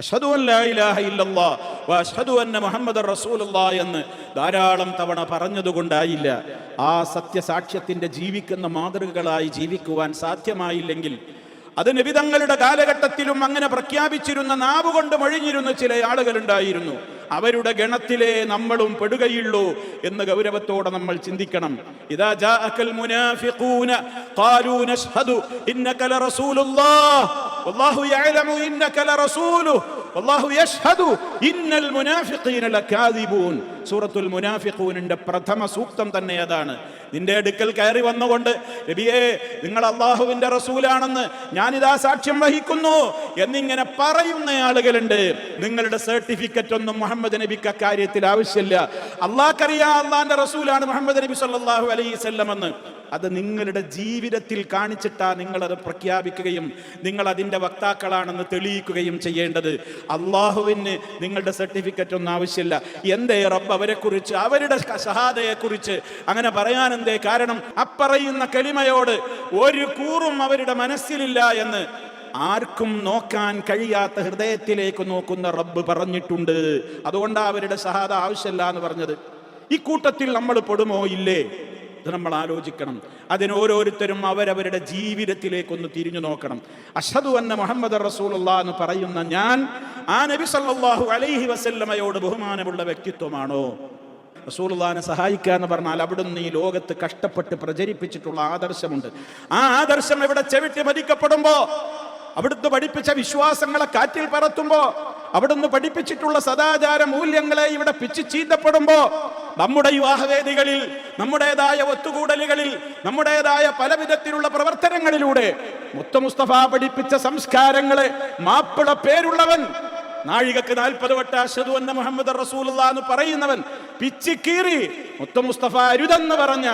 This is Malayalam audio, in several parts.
അഷ്ഹദു അൻ ലാ ഇലാഹ ഇല്ലല്ലാഹ് വ അഷ്ഹദു അന്ന മുഹമ്മദർ റസൂലുള്ളാഹ് എന്ന് ധാരാളം തവണ പറഞ്ഞതുകൊണ്ടായില്ല. ആ സത്യസാക്ഷ്യത്തിന്റെ ജീവിക്കുന്ന മാതൃകകളായി ജീവിക്കുവാൻ സാധ്യമായില്ലെങ്കിൽ അത് നബി തങ്ങളുടെ കാലഘട്ടത്തിലും അങ്ങനെ പ്രഖ്യാപിച്ചിരുന്ന നാവുകൊണ്ട് മൊഴിഞ്ഞിരുന്ന ചില ആളുകളുണ്ടായിരുന്നു. അവരുടെ ഗണത്തിലെ നമ്മളും പെടുകയുള്ളൂ എന്ന് ഗൗരവത്തോടെ നമ്മൾ ചിന്തിക്കണം. ഇദാ ജാഅകൽ മുനാഫിഖൂന ഖാലൂ നശ്ഹദു ഇന്നക ലറസൂലുള്ളാഹ് വല്ലാഹു യഅലമു ഇന്നക ലറസൂലുഹു വല്ലാഹു യശ്ഹദു ഇന്നൽ മുനാഫിഖീന ലകാദിബൂൻ. സൂറത്തുൽ മുനാഫിഖൂനിന്റെ പ്രഥമ സൂക്തം തന്നെ അതാണ്. നിന്റെ അടുക്കൽ കയറി വന്നുകൊണ്ട് നബിയേ നിങ്ങൾ അള്ളാഹുവിന്റെ റസൂലാണെന്ന് ഞാനിതാ സാക്ഷ്യം വഹിക്കുന്നു എന്നിങ്ങനെ പറയുന്ന ആളുകളുണ്ട്. നിങ്ങളുടെ സർട്ടിഫിക്കറ്റ് ഒന്നും മുഹമ്മദ് നബിക്ക് അക്കാര്യത്തിൽ ആവശ്യമില്ല. അള്ളാഹ്ക്കറിയാം അള്ളാഹിന്റെ റസൂലാണ് മുഹമ്മദ് നബി സല്ലല്ലാഹു അലൈഹി വസല്ലം എന്ന്. അത് നിങ്ങളുടെ ജീവിതത്തിൽ കാണിച്ചിട്ടാ നിങ്ങളത് പ്രഖ്യാപിക്കുകയും നിങ്ങൾ അതിൻ്റെ വക്താക്കളാണെന്ന് തെളിയിക്കുകയും ചെയ്യേണ്ടത്. അള്ളാഹുവിന് നിങ്ങളുടെ സർട്ടിഫിക്കറ്റ് ഒന്നും ആവശ്യമില്ല. എന്തേ റബ്ബ് അവരെക്കുറിച്ച്, അവരുടെ ഷഹാദയെക്കുറിച്ച് അങ്ങനെ പറയാൻ എന്തേ കാരണം? അപ്പറയുന്ന കലിമയോട് ഒരു കൂറും അവരുടെ മനസ്സിലില്ല എന്ന് ആർക്കും നോക്കാൻ കഴിയാത്ത ഹൃദയത്തിലേക്ക് നോക്കുന്ന റബ്ബ് പറഞ്ഞിട്ടുണ്ട്. അതുകൊണ്ടാണ് അവരുടെ ഷഹാദ ആവശ്യമില്ല എന്ന് പറഞ്ഞത്. ഈ കൂട്ടത്തിൽ നമ്മൾ പെടുമോ ഇല്ലേ? ഇത് നമ്മൾ ആലോചിക്കണം. അതിന് ഓരോരുത്തരും അവരവരുടെ ജീവിതത്തിലേക്കൊന്ന് തിരിഞ്ഞു നോക്കണം. അഷ്ഹദു അന്ന മുഹമ്മദ് റസൂലുള്ളാഹ് എന്ന് പറയുന്ന ഞാൻ ആ നബി സല്ലല്ലാഹു അലൈഹി വസല്ലമയോട് ബഹുമാനമുള്ള വ്യക്തിത്വമാണോ? റസൂലുള്ളാഹിനെ സഹായിക്കുക എന്ന് പറഞ്ഞാൽ അവിടുന്ന് ഈ ലോകത്ത് കഷ്ടപ്പെട്ട് പ്രചരിപ്പിച്ചിട്ടുള്ള ആദർശമുണ്ട്. ആ ആദർശം ഇവിടെ ചെവിട്ടി മതിക്കപ്പെടുമ്പോ, അവിടുന്ന് പഠിപ്പിച്ച വിശ്വാസങ്ങളെ കാറ്റിൽ പറത്തുമ്പോ, അവിടുന്ന് പഠിപ്പിച്ചിട്ടുള്ള സദാചാര മൂല്യങ്ങളെ ഇവിടെ പിച്ചു ചീന്തപ്പെടുമ്പോ, നമ്മുടെ വിവാഹവേദികളിൽ, നമ്മുടേതായ ഒത്തുകൂടലുകളിൽ, നമ്മുടേതായ പല വിധത്തിലുള്ള പ്രവർത്തനങ്ങളിലൂടെ മുത്ത് മുസ്തഫ പഠിപ്പിച്ച സംസ്കാരങ്ങളെ മാപ്പിള പേരുള്ളവൻ, നാഴികക്ക് 40 വട്ടം അഷ്ഹദു അന്ന മുഹമ്മദ് റസൂലുള്ളാഹ് എന്ന് പറയുന്നവൻ പിച്ചിക്കീറി മുത്ത് മുസ്തഫ അരുതെന്ന് പറഞ്ഞ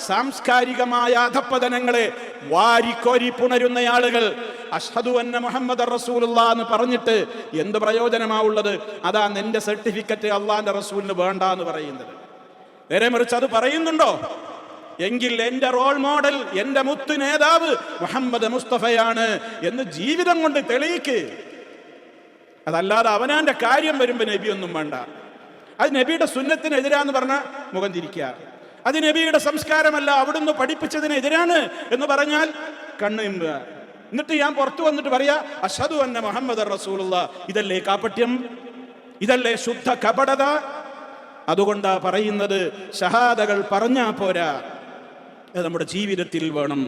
സാംസ്കാരികമായ അധപ്പതനങ്ങളെ വാരിക്കോരി പുണരുന്ന ആളുകൾ അഷ്ഹദു അന്ന മുഹമ്മദ് റസൂലുള്ളാഹ് എന്ന് പറഞ്ഞിട്ട് എന്ത് പ്രയോജനമാവുള്ളത്? അതാ നിന്റെ സർട്ടിഫിക്കറ്റ് അള്ളാന്റെ റസൂലിന് വേണ്ട എന്ന് പറയുന്നത്. നേരെ മറിച്ച് അത് പറയുന്നുണ്ടോ എങ്കിൽ എന്റെ റോൾ മോഡൽ, എന്റെ മുത്ത് നേതാവ് മുഹമ്മദ് മുസ്തഫയാണ് എന്ന് ജീവിതം കൊണ്ട് തെളിയിക്ക്. അതല്ലാതെ അവനാന്റെ കാര്യം വരുമ്പോ നബിയൊന്നും വേണ്ട. അത് നബിയുടെ സുന്നത്തിനെതിരാന്ന് പറഞ്ഞാൽ മുഖം തിരിക്കുക. അത് നബിയുടെ സംസ്കാരമല്ല, അവിടുന്ന് പഠിപ്പിച്ചതിനെതിരാണ് എന്ന് പറഞ്ഞാൽ കണ്ണ് ഇമ്പുക. എന്നിട്ട് ഞാൻ പുറത്തു വന്നിട്ട് പറയാ അഷ്ഹദു അന്ന മുഹമ്മദ് റസൂലുള്ളാഹ്. ഇതല്ലേ കാപട്യം? ഇതല്ലേ ശുദ്ധ കപടത? അതുകൊണ്ടാ പറയുന്നത് ഷഹാദകൾ പറഞ്ഞാ പോരാ, അത് നമ്മുടെ ജീവിതത്തിൽ വേണം.